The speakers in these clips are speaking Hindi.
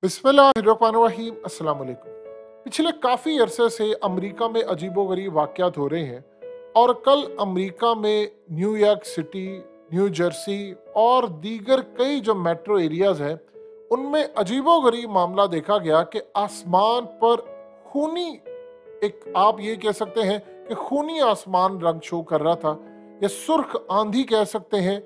बिस्मिल्लाहिर्रहमानिर्रहीम अस्सलाम वालेकुम। पिछले काफ़ी अरसे से अमेरिका में अजीबोगरीब वाक़यात हो रहे हैं और कल अमेरिका में न्यूयॉर्क सिटी, न्यू जर्सी और दीगर कई जो मेट्रो एरियाज़ हैं उनमें अजीबोगरीब मामला देखा गया कि आसमान पर खूनी एक आप ये कह सकते हैं कि खूनी आसमान रंग शो कर रहा था या सुर्ख आंधी कह सकते हैं।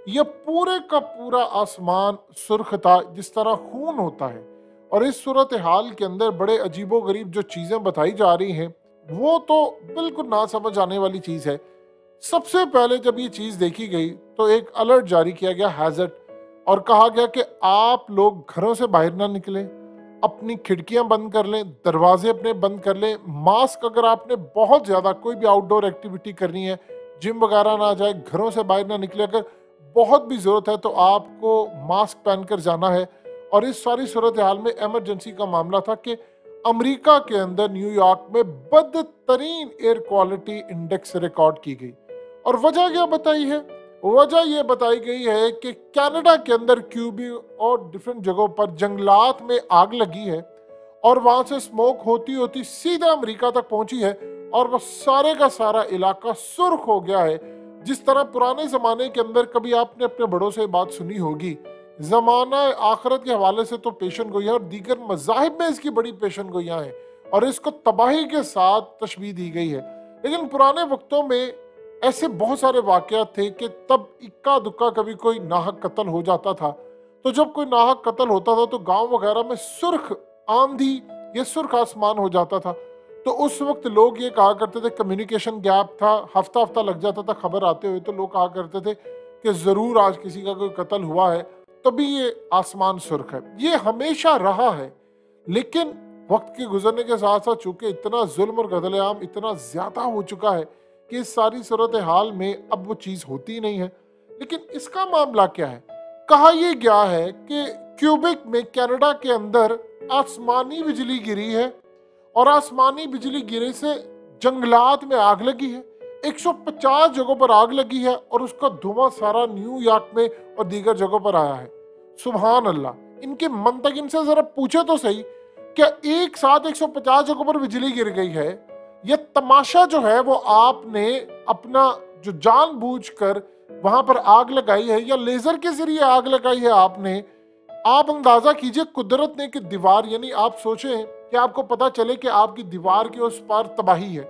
यह पूरे का पूरा आसमान सुर्ख था जिस तरह खून होता है। और इस सूरत हाल के अंदर बड़े अजीबोगरीब जो चीज़ें बताई जा रही हैं वो तो बिल्कुल ना समझ आने वाली चीज़ है। सबसे पहले जब ये चीज़ देखी गई तो एक अलर्ट जारी किया गया हैजर्ड और कहा गया कि आप लोग घरों से बाहर ना निकलें, अपनी खिड़कियां बंद कर लें, दरवाजे अपने बंद कर लें, मास्क अगर आपने बहुत ज़्यादा कोई भी आउटडोर एक्टिविटी करनी है, जिम वगैरह ना जाए, घरों से बाहर ना निकले, अगर बहुत भी ज़रूरत है तो आपको मास्क पहनकर जाना है। और इस सारी सूरत हाल में एमरजेंसी का मामला था कि अमेरिका के अंदर न्यूयॉर्क में बदतरीन एयर क्वालिटी इंडेक्स रिकॉर्ड की गई। और वजह क्या बताई है? वजह यह बताई गई है कि कनाडा के अंदर क्यूबी और डिफरेंट जगहों पर जंगलात में आग लगी है और वहां से स्मोक होती होती सीधा अमेरिका तक पहुंची है और वह सारे का सारा इलाका सुर्ख हो गया है। जिस तरह पुराने जमाने के अंदर कभी आपने अपने बड़ों से बात सुनी होगी, जमाना आखिरत के हवाले से तो पेशन गोइयां और दीगर मजाहिब में इसकी बड़ी पेशन गोइयां हैं और इसको तबाही के साथ तशबीह दी गई है। लेकिन पुराने वक्तों में ऐसे बहुत सारे वाकयात थे कि तब इक्का दुक्का कभी कोई नाहक कत्ल हो जाता था। तो जब कोई नाहक कत्ल होता था तो गांव वगैरह में सुर्ख आंधी या सुर्ख आसमान हो जाता था। तो उस वक्त लोग ये कहा करते थे, कम्युनिकेशन गैप था, हफ्ता हफ्ता लग जाता था खबर आते हुए, तो लोग कहा करते थे कि ज़रूर आज किसी का कोई कत्ल हुआ है तभी ये आसमान सुर्ख है। ये हमेशा रहा है, लेकिन वक्त के गुजरने के साथ साथ चूंकि इतना जुल्म और कत्लेआम इतना ज़्यादा हो चुका है कि इस सारी सूरत हाल में अब वो चीज़ होती ही नहीं है। लेकिन इसका मामला क्या है? कहा यह गया है कि क्यूबिक में कनाडा के अंदर आसमानी बिजली गिरी है और आसमानी बिजली गिरने से जंगलात में आग लगी है। 150 जगहों पर आग लगी है और उसका धुआं सारा न्यूयॉर्क में और दीगर जगहों पर आया है। सुभान अल्लाह, इनके मंतकिन से जरा पूछे तो सही, क्या एक साथ 150 जगहों पर बिजली गिर गई है? यह तमाशा जो है वो आपने अपना जो जानबूझकर वहां पर आग लगाई है या लेजर के जरिए आग लगाई है आपने, आप अंदाजा कीजिए कुदरत ने कि दीवार, यानी आप सोचें कि आपको पता चले कि आपकी दीवार के उस पार तबाही है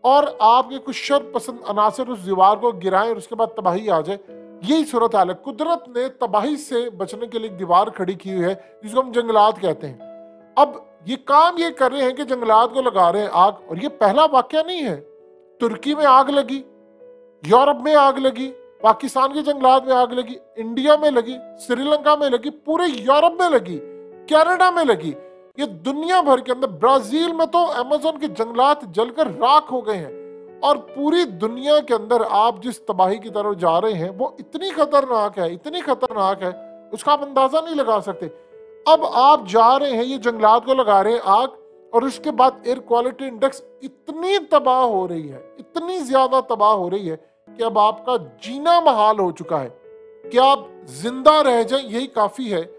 और आपके कुछ शर पसंद अनासर उस दीवार को गिराएं और उसके बाद तबाही आ जाए। यही सूरत हाल है। कुदरत ने तबाही से बचने के लिए एक दीवार खड़ी की हुई है जिसको हम जंगलात कहते हैं। अब ये काम ये कर रहे हैं कि जंगलात को लगा रहे हैं आग, और ये पहला वाकया नहीं है। तुर्की में आग लगी, यूरोप में आग लगी, पाकिस्तान के जंगलात में आग लगी, इंडिया में लगी, श्रीलंका में लगी, पूरे यूरोप में लगी, कनाडा में लगी, ये दुनिया भर के अंदर, ब्राजील में तो अमेज़न के जंगलात जलकर राख हो गए हैं। और पूरी दुनिया के अंदर आप जिस तबाही की तरफ जा रहे हैं वो इतनी खतरनाक है, इतनी खतरनाक है, उसका आप अंदाजा नहीं लगा सकते। अब आप जा रहे हैं, ये जंगलात को लगा रहे हैं आग, और उसके बाद एयर क्वालिटी इंडेक्स इतनी तबाह हो रही है, इतनी ज्यादा तबाह हो रही है कि अब आपका जीना महाल हो चुका है। कि आप जिंदा रह जाए यही काफी है।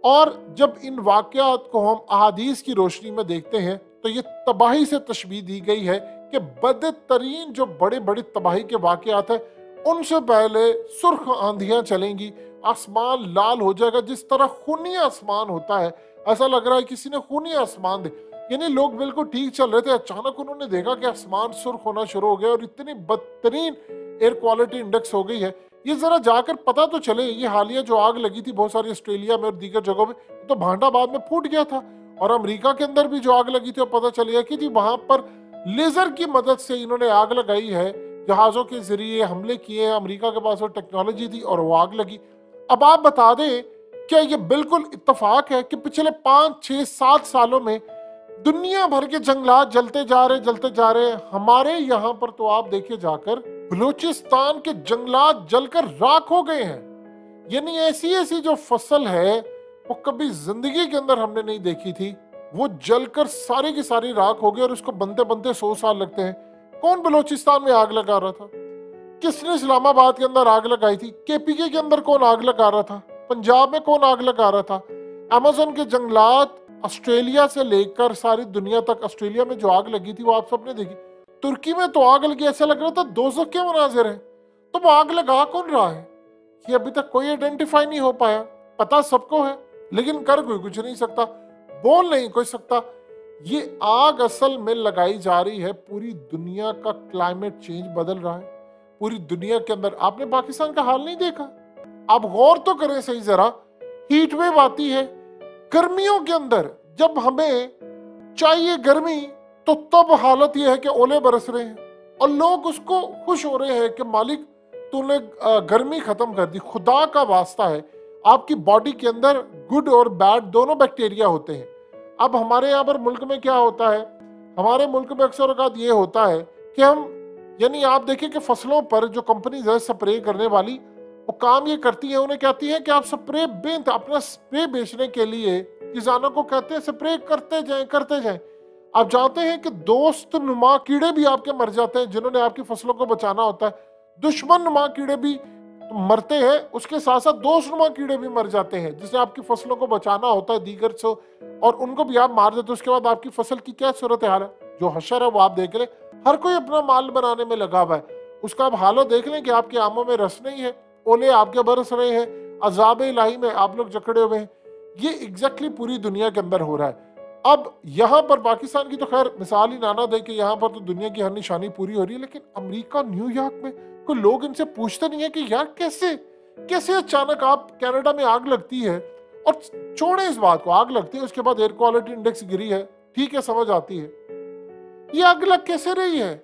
और जब इन वाकयात को हम अहादीस की रोशनी में देखते हैं तो ये तबाही से तशबीह दी गई है कि बदतरीन जो बड़े बड़े तबाही के वाकयात हैं उनसे पहले सुर्ख आंधियां चलेंगी, आसमान लाल हो जाएगा, जिस तरह खूनी आसमान होता है, ऐसा लग रहा है किसी ने खूनी आसमान दे। यानी लोग बिल्कुल ठीक चल रहे थे, अचानक उन्होंने देखा कि आसमान सुर्ख होना शुरू हो गया और इतनी बदतरीन एयर क्वालिटी इंडेक्स हो गई है। ये जरा जाकर पता तो चले, ये हालिया जो आग लगी थी बहुत सारी ऑस्ट्रेलिया में और दीगर जगहों में, तो भांडाबाद में फूट गया था। और अमेरिका के अंदर भी जो आग लगी थी पता चल गया कि जी वहां पर लेजर की मदद से इन्होंने आग लगाई है, जहाजों के जरिए हमले किए हैं, अमेरिका के पास वो टेक्नोलॉजी थी और वो आग लगी। अब आप बता दें, क्या ये बिल्कुल इत्तेफाक है कि पिछले 5, 6, 7 सालों में दुनिया भर के जंगलात जलते जा रहे हैं? हमारे यहाँ पर तो आप देखिए जाकर बलूचिस्तान के जंगलात जलकर राख हो गए हैं। यानी ऐसी ऐसी जो फसल है वो कभी जिंदगी के अंदर हमने नहीं देखी थी, वो जलकर सारी की सारी राख हो गई और उसको बनते बनते 100 साल लगते हैं। कौन बलूचिस्तान में आग लगा रहा था? किसने इस्लामाबाद के अंदर आग लगाई थी? केपीके के अंदर कौन आग लगा रहा था? पंजाब में कौन आग लगा रहा था? अमेज़न के जंगलात ऑस्ट्रेलिया से लेकर सारी दुनिया तक, ऑस्ट्रेलिया में जो आग लगी थी वो आप सबने देखी। तुर्की में तो आग लगी, ऐसा लग रहा था दोज़ख के मनाज़िर हैं। तो वो आग लगा कौन रहा है, ये अभी तक कोई आइडेंटिफाई नहीं हो पाया। पता सबको है लेकिन कर कोई कुछ नहीं सकता, बोल नहीं कोई सकता। ये आग असल में लगाई जा रही है, पूरी दुनिया का क्लाइमेट चेंज बदल रहा है। पूरी दुनिया के अंदर आपने पाकिस्तान का हाल नहीं देखा? आप गौर तो करें सही जरा, हीट वेव आती है गर्मियों के अंदर, जब हमें चाहिए गर्मी तो तब हालत यह है कि ओले बरस रहे हैं और लोग उसको खुश हो रहे हैं कि मालिक तूने गर्मी खत्म कर दी। खुदा का वास्ता है, आपकी बॉडी के अंदर गुड और बैड दोनों बैक्टीरिया होते हैं। अब हमारे यहाँ पर मुल्क में क्या होता है, हमारे मुल्क में अक्सर औकात ये होता है कि हम, यानी आप देखिए कि फसलों पर जो कंपनीज है स्प्रे करने वाली, वो काम ये करती है, उन्हें कहती है कि आप स्प्रे बेच, अपना स्प्रे बेचने के लिए किसानों को कहते हैं स्प्रे करते जाएं करते जाएं। आप जानते हैं कि दोस्त नुमा कीड़े भी आपके मर जाते हैं जिन्होंने आपकी फसलों को बचाना होता है, दुश्मन नुमा कीड़े भी मरते हैं, उसके साथ साथ दोस्त नुमा कीड़े भी मर जाते हैं जिससे आपकी फसलों को बचाना होता है दीगर से, और उनको भी आप मार देते, उसके बाद आपकी फसल की क्या सूरत हाल है। जो हशर है वो आप देख लें, हर कोई अपना माल बनाने में लगा हुआ है, उसका आप हालत देख लें कि आपके आमों में रस नहीं है, ओले आपके बरस रहे हैं, अजाब इलाही में आप लोग जकड़े हुए हैं। ये एग्जैक्टली पूरी दुनिया के अंदर हो रहा है। अब यहाँ पर पाकिस्तान की तो खैर मिसाल ही नाना दे कि यहाँ पर तो दुनिया की हर निशानी पूरी हो रही है, लेकिन अमेरिका न्यूयॉर्क में कोई लोग इनसे पूछते नहीं है कि यार कैसे कैसे अचानक आप कनाडा में आग लगती है, और छोड़े इस बात को, आग लगती है उसके बाद एयर क्वालिटी इंडेक्स गिरी है, ठीक है समझ आती है, ये आग लग कैसे रही है,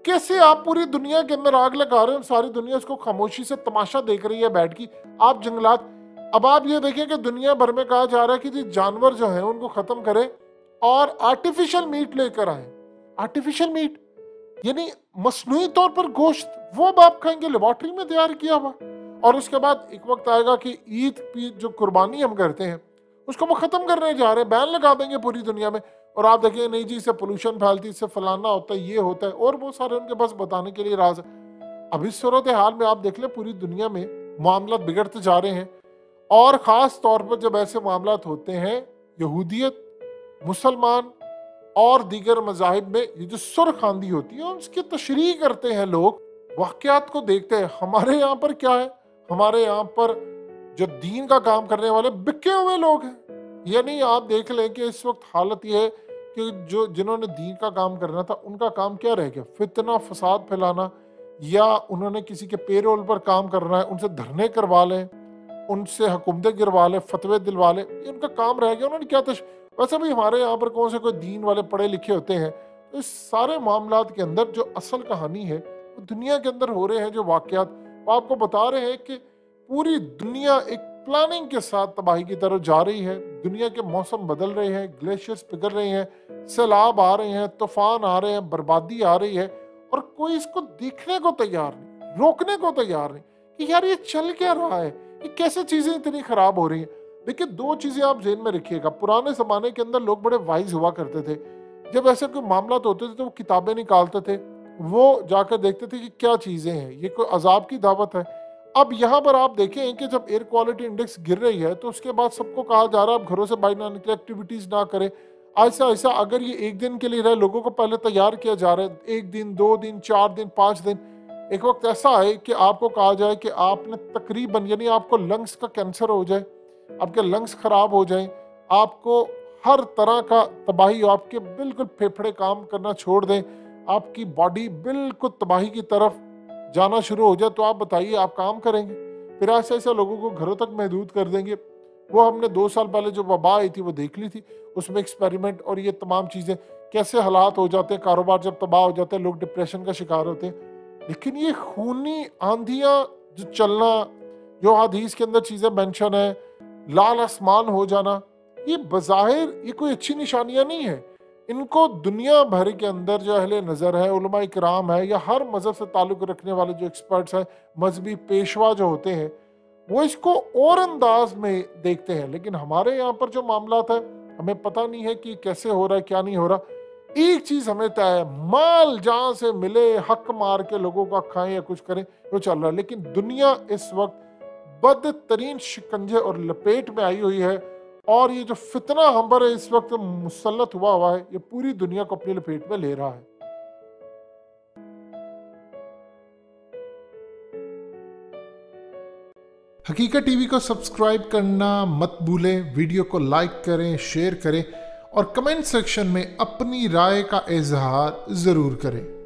कैसे आप पूरी दुनिया के अंदर आग लगा रहे हो, सारी दुनिया उसको खामोशी से तमाशा देख रही है बैठ की, आप जंगलात। अब आप ये देखें कि दुनिया भर में कहा जा रहा है कि जी जानवर जो है उनको खत्म करें और आर्टिफिशियल मीट लेकर आए। आर्टिफिशियल मीट यानी मसनूई तौर पर गोश्त, वो अब आप खाएंगे लेबोरेटरी में तैयार किया हुआ, और उसके बाद एक वक्त आएगा कि ईद की जो कुर्बानी हम करते हैं उसको वो खत्म करने जा रहे हैं, बैन लगा देंगे पूरी दुनिया में, और आप देखिए नहीं जी इससे पोल्यूशन फैलती, इससे फलाना होता है, ये होता है, और बहुत सारे उनके पास बताने के लिए राज है। अब इस सूरत हाल में आप देख ले पूरी दुनिया में मामला बिगड़ते जा रहे हैं, और ख़ास तौर पर जब ऐसे मामला होते हैं यहूदियत, मुसलमान और दीगर मज़ाहिब में ये जो सुर्ख आंधी होती है उसकी तशरीह करते हैं लोग, वाक़यात को देखते हैं। हमारे यहाँ पर क्या है, हमारे यहाँ पर जो दीन का काम करने वाले बिके हुए लोग हैं। यानी आप देख लें कि इस वक्त हालत ये है कि जो जिन्होंने दीन का काम करना था उनका काम क्या रह गया, फितना फसाद फैलाना, या उन्होंने किसी के पेरोल पर काम करना है, उनसे धरने करवा लें, उनसे हुकूमतें गिरवा लें, फतवे दिलवा लें, ये उनका काम रह गया। उन्होंने क्या वैसे भी हमारे यहाँ पर कौन से कोई दीन वाले पढ़े लिखे होते हैं। तो इस सारे मामलात के अंदर जो असल कहानी है वो दुनिया के अंदर हो रहे हैं, जो वाक़यात वो आपको बता रहे हैं कि पूरी दुनिया एक प्लानिंग के साथ तबाही की तरफ जा रही है। दुनिया के मौसम बदल रहे हैं, ग्लेशियर्स पिघल रहे हैं, सैलाब आ रहे हैं, तूफान आ रहे हैं, बर्बादी आ रही है, और कोई इसको देखने को तैयार नहीं, रोकने को तैयार नहीं कि यार ये चल क्या रहा है, ये कैसे चीज़ें इतनी ख़राब हो रही हैं। देखिए दो चीज़ें आप जेहन में रखिएगा, पुराने ज़माने के अंदर लोग बड़े वाइज हुआ करते थे, जब ऐसे कोई मामला होते थे तो वो किताबें निकालते थे, वो जाकर देखते थे कि क्या चीज़ें हैं, ये कोई अजाब की दावत है। अब यहाँ पर आप देखें कि जब एयर क्वालिटी इंडेक्स गिर रही है तो उसके बाद सबको कहा जा रहा है आप घरों से बाहर ना निकले, एक्टिविटीज़ ना करें। ऐसा ऐसा अगर ये एक दिन के लिए रहे, लोगों को पहले तैयार किया जा रहा है, 1 दिन 2 दिन 4 दिन 5 दिन, एक वक्त ऐसा है कि आपको कहा जाए कि आपने तकरीबन, यानी आपको लंग्स का कैंसर हो जाए, आपके लंग्स खराब हो जाएं, आपको हर तरह का तबाही, आपके बिल्कुल फेफड़े काम करना छोड़ दें, आपकी बॉडी बिल्कुल तबाही की तरफ जाना शुरू हो जाए, तो आप बताइए आप काम करेंगे? फिर ऐसे ऐसे लोगों को घरों तक महदूद कर देंगे। वो हमने 2 साल पहले जो वबा आई थी वो देख ली थी, उसमें एक्सपेरिमेंट और ये तमाम चीज़ें कैसे हालात हो जाते हैं, कारोबार जब तबाह हो जाते हैं, लोग डिप्रेशन का शिकार होते हैं। लेकिन ये खूनी आंधियाँ जो चलना, जो हदीस के अंदर चीज़ें मेंशन है, लाल आसमान हो जाना, ये बज़ाहिर ये कोई अच्छी निशानियां नहीं है। इनको दुनिया भर के अंदर जो अहले नज़र है, उलमा इकराम है, या हर मज़हब से ताल्लुक़ रखने वाले जो एक्सपर्ट्स हैं, मजहबी पेशवा जो होते हैं, वो इसको और अंदाज में देखते हैं। लेकिन हमारे यहाँ पर जो मामलात है हमें पता नहीं है कि कैसे हो रहा है, क्या नहीं हो रहा। एक चीज़ हमें तय है, माल जहाँ से मिले हक मार के लोगों का खाएं या कुछ करें, वो चल रहा है। लेकिन दुनिया इस वक्त बदतरीन शिकंजे और लपेट में आई हुई है, और ये जो फितना हंबर है इस वक्त मुसल्लत हुआ है, ये पूरी दुनिया को अपनी लपेट में ले रहा है। हकीकत टीवी को सब्सक्राइब करना मत भूलें, वीडियो को लाइक करें, शेयर करें और कमेंट सेक्शन में अपनी राय का इजहार जरूर करें।